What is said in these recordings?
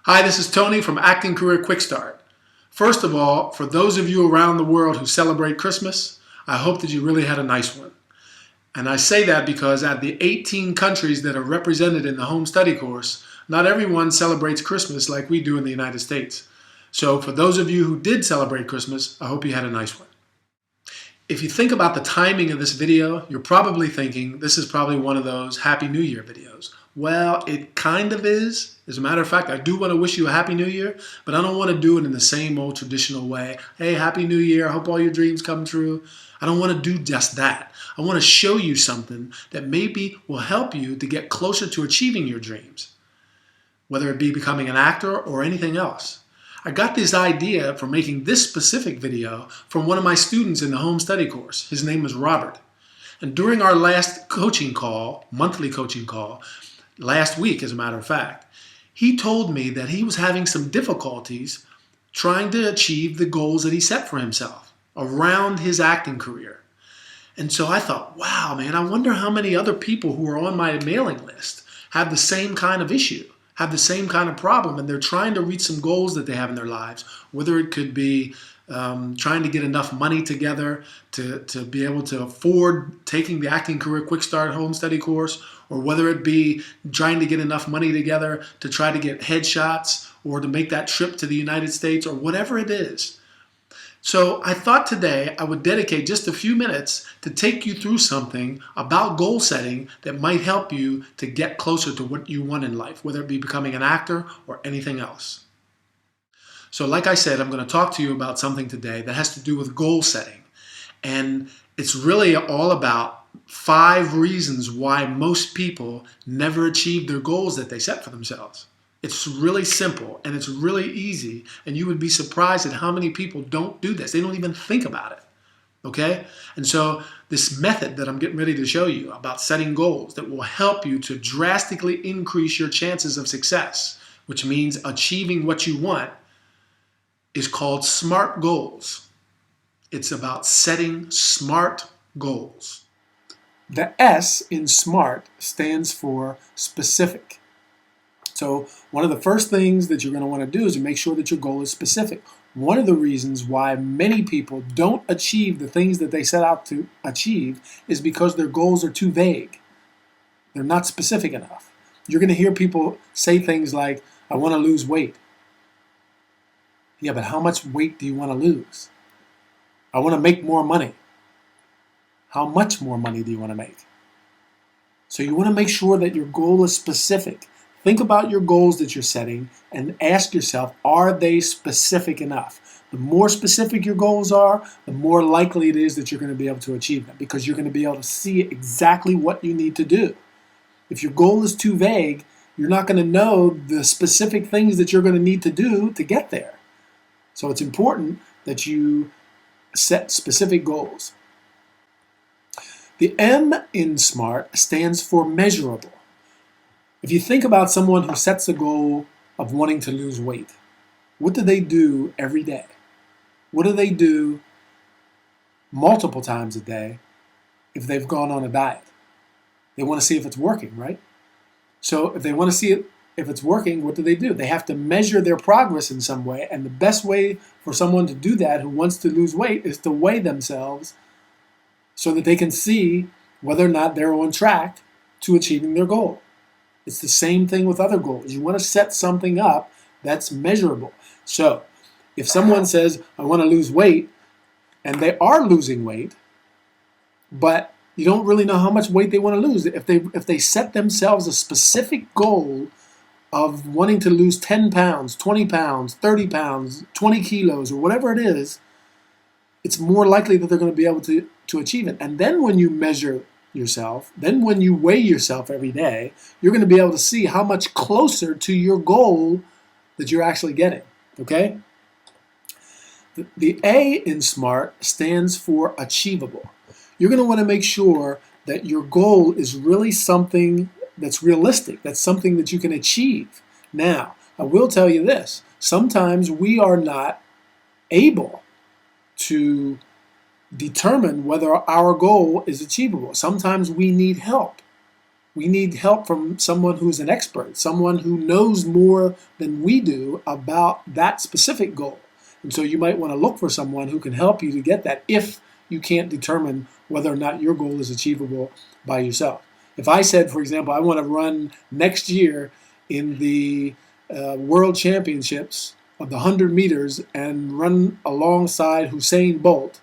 Hi, this is Tony from Acting Career Quick Start. First of all, for those of you around the world who celebrate Christmas, I hope that you really had a nice one. And I say that because out of the 18 countries that are represented in the home study course, not everyone celebrates Christmas like we do in the United States. So for those of you who did celebrate Christmas, I hope you had a nice one. If you think about the timing of this video, you're probably thinking this is probably one of those Happy New Year videos. Well, it kind of is. As a matter of fact, I do want to wish you a Happy New Year, but I don't want to do it in the same old traditional way. Hey, Happy New Year, I hope all your dreams come true. I don't want to do just that. I want to show you something that maybe will help you to get closer to achieving your dreams, whether it be becoming an actor or anything else. I got this idea for making this specific video from one of my students in the home study course. His name is Robert. And during our last coaching call, monthly coaching call, last week as a matter of fact, he told me that he was having some difficulties trying to achieve the goals that he set for himself around his acting career. And so I thought, wow, man, I wonder how many other people who are on my mailing list have the same kind of issue, have the same kind of problem, and they're trying to reach some goals that they have in their lives, whether it could be trying to get enough money together to be able to afford taking the Acting Career Quick Start home study course, or whether it be trying to get enough money together to try to get headshots or to make that trip to the United States, or whatever it is. So I thought today I would dedicate just a few minutes to take you through something about goal setting that might help you to get closer to what you want in life, whether it be becoming an actor or anything else. So like I said, I'm going to talk to you about something today that has to do with goal setting. And it's really all about 5 reasons why most people never achieve their goals that they set for themselves. It's really simple and it's really easy, and you would be surprised at how many people don't do this. They don't even think about it. Okay? And so this method that I'm getting ready to show you about setting goals that will help you to drastically increase your chances of success, which means achieving what you want, is called SMART goals. It's about setting SMART goals. The S in SMART stands for specific. So one of the first things that you're going to want to do is to make sure that your goal is specific. One of the reasons why many people don't achieve the things that they set out to achieve is because their goals are too vague. They're not specific enough. You're going to hear people say things like, I want to lose weight. Yeah, but how much weight do you want to lose? I want to make more money. How much more money do you want to make? So you want to make sure that your goal is specific. Think about your goals that you're setting and ask yourself, are they specific enough? The more specific your goals are, the more likely it is that you're going to be able to achieve them, because you're going to be able to see exactly what you need to do. If your goal is too vague, you're not going to know the specific things that you're going to need to do to get there. So it's important that you set specific goals. The M in SMART stands for measurable. If you think about someone who sets a goal of wanting to lose weight, what do they do every day? What do they do multiple times a day if they've gone on a diet? They want to see if it's working, right? So if they want to see if it's working, what do? They have to measure their progress in some way, and the best way for someone to do that who wants to lose weight is to weigh themselves so that they can see whether or not they're on track to achieving their goal. It's the same thing with other goals. You want to set something up that's measurable. So if someone says, I want to lose weight, and they are losing weight, but you don't really know how much weight they want to lose. If they set themselves a specific goal of wanting to lose 10 pounds, 20 pounds, 30 pounds, 20 kilos, or whatever it is, it's more likely that they're going to be able to achieve it. And then when you measure yourself, then when you weigh yourself every day, you're going to be able to see how much closer to your goal that you're actually getting, okay? The A in SMART stands for achievable. You're going to want to make sure that your goal is really something that's realistic, that's something that you can achieve. Now, I will tell you this, sometimes we are not able to determine whether our goal is achievable. Sometimes we need help. We need help from someone who's an expert, someone who knows more than we do about that specific goal. And so you might want to look for someone who can help you to get that if you can't determine whether or not your goal is achievable by yourself. If I said, for example, I want to run next year in the World Championships of the 100 meters and run alongside Usain Bolt,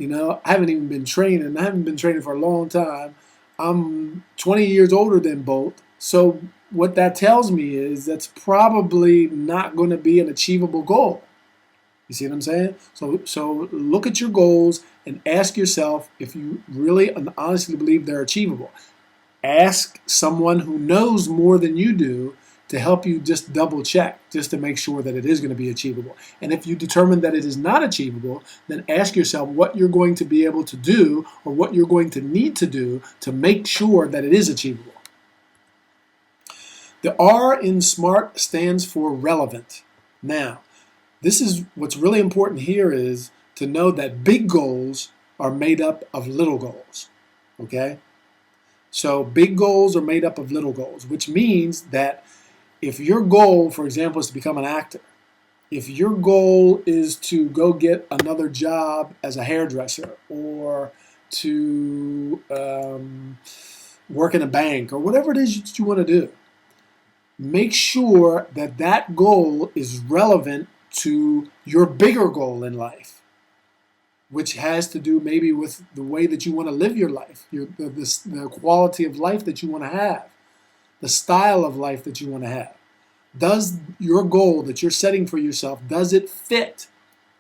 I haven't even been training. I haven't been training for a long time. I'm 20 years older than Bolt. So what that tells me is that's probably not going to be an achievable goal. You see what I'm saying? So look at your goals and ask yourself if you really and honestly believe they're achievable. Ask someone who knows more than you do to help you just double check, just to make sure that it is going to be achievable. And if you determine that it is not achievable, then ask yourself what you're going to be able to do or what you're going to need to do to make sure that it is achievable. The R in SMART stands for relevant. Now, this is what's really important here is to know that big goals are made up of little goals, okay? So big goals are made up of little goals, which means that if your goal, for example, is to become an actor, if your goal is to go get another job as a hairdresser or to work in a bank or whatever it is that you want to do, make sure that that goal is relevant to your bigger goal in life, which has to do maybe with the way that you want to live your life, the quality of life that you want to have, the style of life that you want to have. Does your goal that you're setting for yourself, does it fit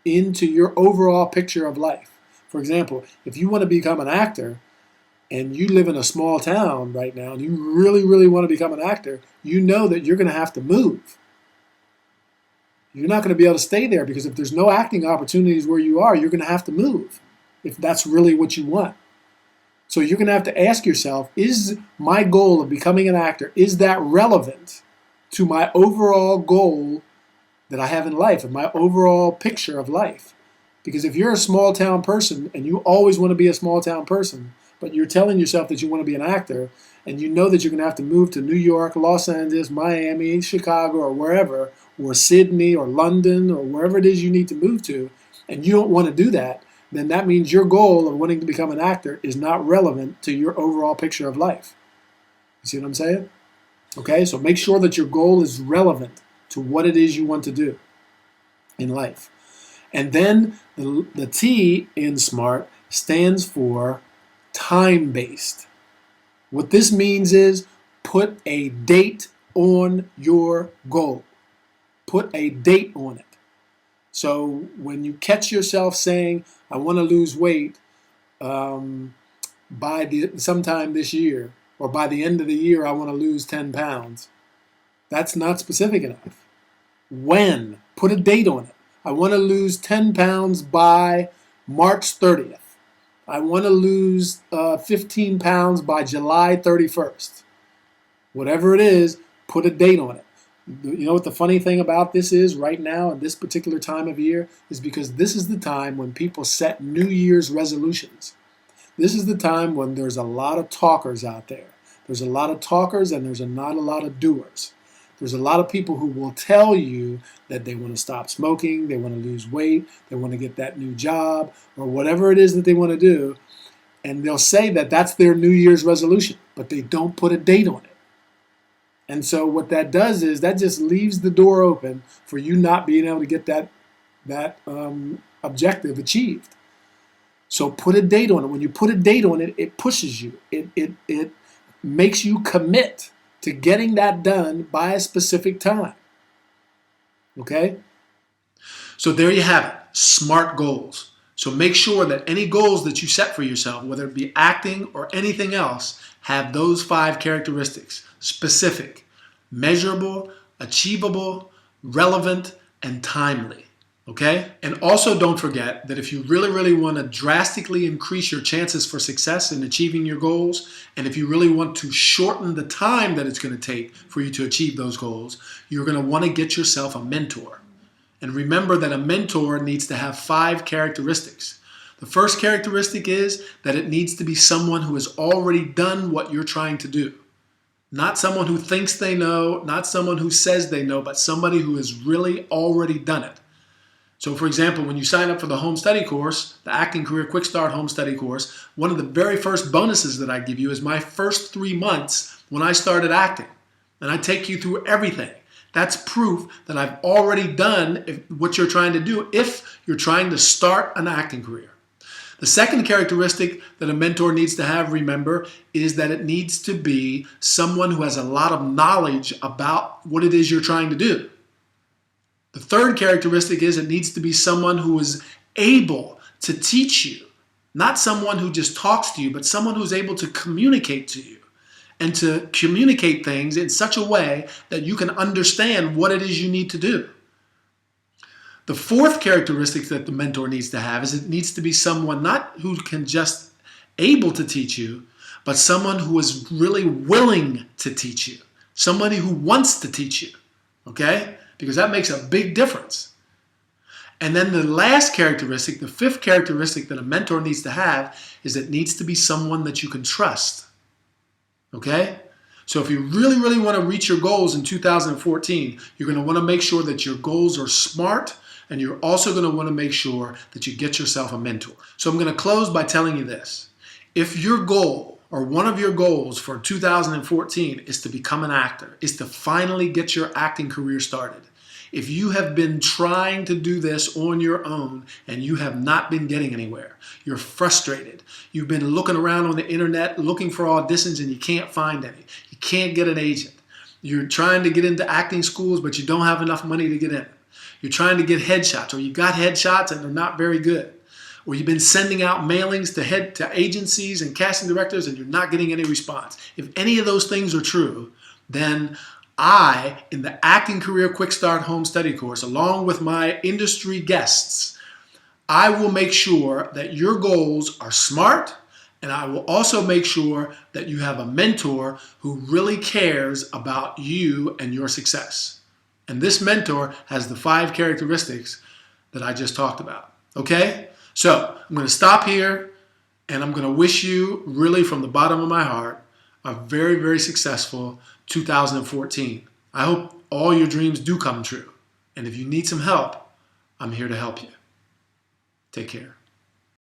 into your overall picture of life? For example, if you want to become an actor and you live in a small town right now and you really, really want to become an actor, you know that you're going to have to move. You're not going to be able to stay there because if there's no acting opportunities where you are, you're going to have to move if that's really what you want. So you're going to have to ask yourself, is my goal of becoming an actor, is that relevant to my overall goal that I have in life and my overall picture of life? Because if you're a small town person and you always want to be a small town person, but you're telling yourself that you want to be an actor and you know that you're going to have to move to New York, Los Angeles, Miami, Chicago, or wherever, or Sydney or London or wherever it is you need to move to, and you don't want to do that, then that means your goal of wanting to become an actor is not relevant to your overall picture of life. You see what I'm saying? Okay, so make sure that your goal is relevant to what it is you want to do in life. And then the T in SMART stands for time-based. What this means is put a date on your goal. Put a date on it. So when you catch yourself saying, I want to lose weight sometime this year, or by the end of the year, I want to lose 10 pounds, that's not specific enough. When? Put a date on it. I want to lose 10 pounds by March 30th. I want to lose 15 pounds by July 31st. Whatever it is, put a date on it. You know what the funny thing about this is right now at this particular time of year is because this is the time when people set New Year's resolutions. This is the time when there's a lot of talkers out there. There's a lot of talkers and there's not a lot of doers. There's a lot of people who will tell you that they want to stop smoking, they want to lose weight, they want to get that new job, or whatever it is that they want to do. And they'll say that that's their New Year's resolution, but they don't put a date on it. And so what that does is that just leaves the door open for you not being able to get that objective achieved. So put a date on it. When you put a date on it, it pushes you. It makes you commit to getting that done by a specific time. Okay? So there you have it, SMART goals. So make sure that any goals that you set for yourself, whether it be acting or anything else, have those 5 characteristics: specific, measurable, achievable, relevant, and timely. Okay? And also don't forget that if you really, really want to drastically increase your chances for success in achieving your goals, and if you really want to shorten the time that it's going to take for you to achieve those goals, you're going to want to get yourself a mentor. And remember that a mentor needs to have 5 characteristics. The first characteristic is that it needs to be someone who has already done what you're trying to do. Not someone who thinks they know, not someone who says they know, but somebody who has really already done it. So for example, when you sign up for the home study course, the Acting Career Quick Start home study course, one of the very first bonuses that I give you is my first 3 months when I started acting. And I take you through everything. That's proof that I've already done what you're trying to do if you're trying to start an acting career. The second characteristic that a mentor needs to have, remember, is that it needs to be someone who has a lot of knowledge about what it is you're trying to do. The third characteristic is it needs to be someone who is able to teach you, not someone who just talks to you, but someone who's able to communicate to you and to communicate things in such a way that you can understand what it is you need to do. The fourth characteristic that the mentor needs to have is it needs to be someone not who can just able to teach you, but someone who is really willing to teach you. Somebody who wants to teach you, okay? Because that makes a big difference. And then the last characteristic, the fifth characteristic that a mentor needs to have is it needs to be someone that you can trust, okay? So if you really, really want to reach your goals in 2014, you're going to want to make sure that your goals are smart, and you're also going to want to make sure that you get yourself a mentor. So I'm going to close by telling you this. If your goal or one of your goals for 2014 is to become an actor, is to finally get your acting career started, if you have been trying to do this on your own and you have not been getting anywhere, you're frustrated, you've been looking around on the internet looking for auditions and you can't find any, you can't get an agent, you're trying to get into acting schools but you don't have enough money to get in, you're trying to get headshots, or you got headshots and they're not very good, or you've been sending out mailings to agencies and casting directors and you're not getting any response. If any of those things are true, then I, in the Acting Career Quick Start Home Study course, along with my industry guests, I will make sure that your goals are smart, and I will also make sure that you have a mentor who really cares about you and your success. And this mentor has the 5 characteristics that I just talked about, okay? So I'm going to stop here, and I'm going to wish you, really from the bottom of my heart, a very, very successful 2014. I hope all your dreams do come true. And if you need some help, I'm here to help you. Take care.